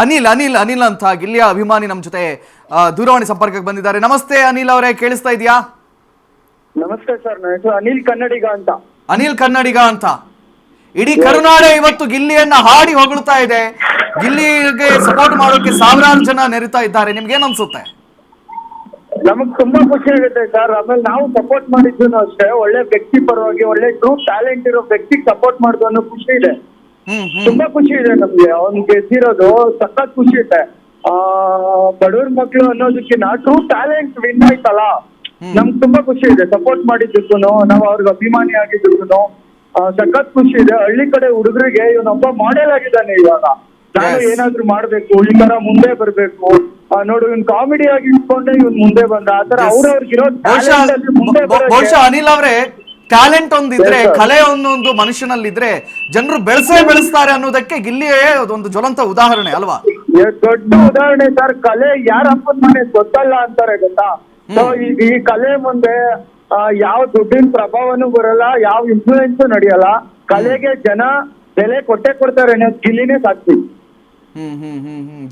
ಅನಿಲ್ ಅನಿಲ್ ಅನಿಲ್ ಅಂತ ಗಿಲ್ಲಿಯ ಅಭಿಮಾನಿ ನಮ್ಮ ಜೊತೆ ದೂರವಾಣಿ ಸಂಪರ್ಕಕ್ಕೆ ಬಂದಿದ್ದಾರೆ. ನಮಸ್ತೆ ಅನಿಲ್ ಅವರೇ, ಕೇಳಿಸ್ತಾ ಇದೆಯಾ? ನಮಸ್ತೆ ಸರ್, ನನ್ನ ಹೆಸರು ಅನಿಲ್ ಕನ್ನಡಿಗ ಅಂತ. ಅನಿಲ್ ಕನ್ನಡಿಗ ಅಂತ. ಇಡೀ ಕರುನಾಡು ಇವತ್ತು ಗಿಲ್ಲಿಯನ್ನ ಹಾಡಿ ಹೊಗಳ್ತಾ ಇದೆ. ಗಿಲ್ಲಿಗೆ ಸಪೋರ್ಟ್ ಮಾಡೋಕೆ ಸಾವಿರಾರು ಜನ ನೆರಿತಾ ಇದ್ದಾರೆ. ನಿಮ್ಗೆ ಏನ್ ಅನ್ಸುತ್ತೆ? ನಮಗ್ ತುಂಬಾ ಖುಷಿ ಆಗುತ್ತೆ ಸರ್. ಆಮೇಲೆ ನಾವು ಸಪೋರ್ಟ್ ಮಾಡಿದ್ದು ಅಷ್ಟೇ, ಒಳ್ಳೆ ವ್ಯಕ್ತಿ ಪರವಾಗಿ ಒಳ್ಳೆ ಟ್ರೂ ಟ್ಯಾಲೆಂಟ್ ಇರೋ ವ್ಯಕ್ತಿಗೆ ಸಪೋರ್ಟ್ ಮಾಡೋದು ಅನ್ನೋ ಖುಷಿ ಇದೆ. ತುಂಬಾ ಖುಷಿ ಇದೆ ನಮ್ಗೆ. ಅವ್ನ್ ಗೆದ್ದಿರೋದು ಸಖತ್ ಖುಷಿ ಇದೆ. ಬಡವ್ರ ಮಕ್ಳು ಅನ್ನೋದಕ್ಕಿಂತ ಟ್ರೂ ಟ್ಯಾಲೆಂಟ್ ವಿನ್ ಆಯ್ತಲ್ಲ, ನಮ್ಗೆ ತುಂಬಾ ಖುಷಿ ಇದೆ. ಸಪೋರ್ಟ್ ಮಾಡಿದ್ದಕ್ಕೂ, ನಾವು ಅವ್ರಿಗೆ ಅಭಿಮಾನಿ ಆಗಿದ್ದಕ್ಕೂ ಸಖತ್ ಖುಷಿ ಇದೆ. ಹಳ್ಳಿ ಕಡೆ ಹುಡುಗರಿಗೆ ಇವನೊಬ್ಬ ಮಾಡೆಲ್ ಆಗಿದ್ದಾನೆ. ಇವಾಗ ನಾನು ಏನಾದ್ರು ಮಾಡ್ಬೇಕು, ಈ ತರ ಮುಂದೆ ಬರ್ಬೇಕು, ನೋಡು ಇವ್ನ್ ಕಾಮಿಡಿ ಆಗಿ ಇಟ್ಕೊಂಡೆ ಇವ್ನ್ ಮುಂದೆ ಬಂದ ಆತರ ಅವ್ರವ್ರಿಗಿರೋ ಬಹುಶಃ ಅನಿಲ್ ಅವರೇ, ಟ್ಯಾಲೆಂಟ್ ಒಂದಿದ್ರೆ, ಕಲೆ ಒಂದೊಂದು ಮನುಷ್ಯನಲ್ಲಿದ್ರೆ ಜನರು ಬೆಳೆಸ್ತಾರೆ ಅನ್ನೋದಕ್ಕೆ ಗಿಲ್ಲಿಯೇ ಒಂದು ಜ್ವಲಂತ ಉದಾಹರಣೆ ಅಲ್ವಾ? ದೊಡ್ಡ ಉದಾಹರಣೆ ಸರ್. ಕಲೆ ಯಾರ ಅಪ್ಪನ ಮನೆ ಗೊತ್ತಲ್ಲ ಅಂತಾರೆ ಗೊತ್ತಾ. ಈ ಕಲೆ ಮುಂದೆ ಯಾವ ದುಡ್ಡಿನ ಪ್ರಭಾವನೂ ಬರಲ್ಲ, ಯಾವ ಇನ್ಫ್ಲೂಯೆನ್ಸ್ ನಡೆಯಲ್ಲ. ಕಲೆಗೆ ಜನ ಬೆಲೆ ಕೊಟ್ಟೆ ಕೊಡ್ತಾರೆ. ಗಿಲ್ಲಿನೇ ಸಾಕ್ಷಿ.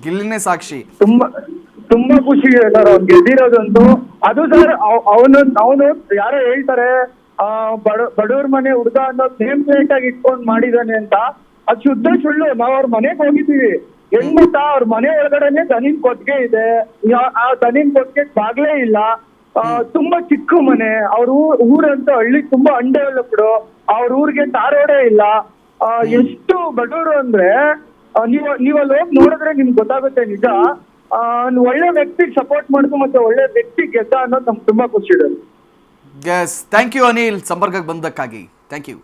ಗಿಲ್ಲಿನೇ ಸಾಕ್ಷಿ. ತುಂಬಾ ಖುಷಿ ಇದೆ ಸರ್ ಅವ್ನು ಗೆದ್ದಿರೋದಂತೂ. ಅದು ಸರ್ ಅವನು ಯಾರೋ ಹೇಳ್ತಾರೆ ಬಡವ್ರ ಮನೆ ಹುಡುಗ ಅನ್ನೋ ನೇಮ್ ಪ್ಲೇಟ್ ಆಗಿ ಇಟ್ಕೊಂಡ್ ಮಾಡಿದಾನೆ ಅಂತ. ಅದು ಶುದ್ಧ ಸುಳ್ಳು. ನಾವ್ ಅವ್ರ ಮನೆಗೆ ಹೋಗಿದ್ದೀವಿ. ಹೆಂಗ್ ಗೊತ್ತಾ, ಅವ್ರ ಮನೆ ಒಳಗಡೆನೆ ದನಿನ್ ಕೊಟ್ಟಿಗೆ ಇದೆ. ಆ ದನಿನ್ ಕೊಟ್ಟಿಗೆ ಬಾಗ್ಲೇ ಇಲ್ಲ. ತುಂಬಾ ಚಿಕ್ಕ ಮನೆ. ಅವ್ರ ಊರಂತ ಹಳ್ಳಿ ತುಂಬಾ ಅನ್ಡೆವಲಪ್ಡ್. ಅವ್ರ ಊರಿಗೆ ತಾರೋಡೇ ಇಲ್ಲ. ಎಷ್ಟು ಬಡವರು ಅಂದ್ರೆ ನೀವ್ ಅಲ್ಲಿ ಹೋಗಿ ನೋಡಿದ್ರೆ ನಿಮ್ಗೆ ಗೊತ್ತಾಗುತ್ತೆ. ನಿಜ ಒಳ್ಳೆ ವ್ಯಕ್ತಿಗೆ ಸಪೋರ್ಟ್ ಮಾಡುದು ಮತ್ತೆ ಒಳ್ಳೆ ವ್ಯಕ್ತಿ ಗೆದ್ದ ಅನ್ನೋದು ನಮ್ಗೆ ತುಂಬಾ ಖುಷಿ ಇದೆ. ಥ್ಯಾಂಕ್ ಯು ಅನಿಲ್, ಸಂಪರ್ಕಕ್ಕೆ ಬಂದಕ್ಕಾಗಿ ಥ್ಯಾಂಕ್ ಯು.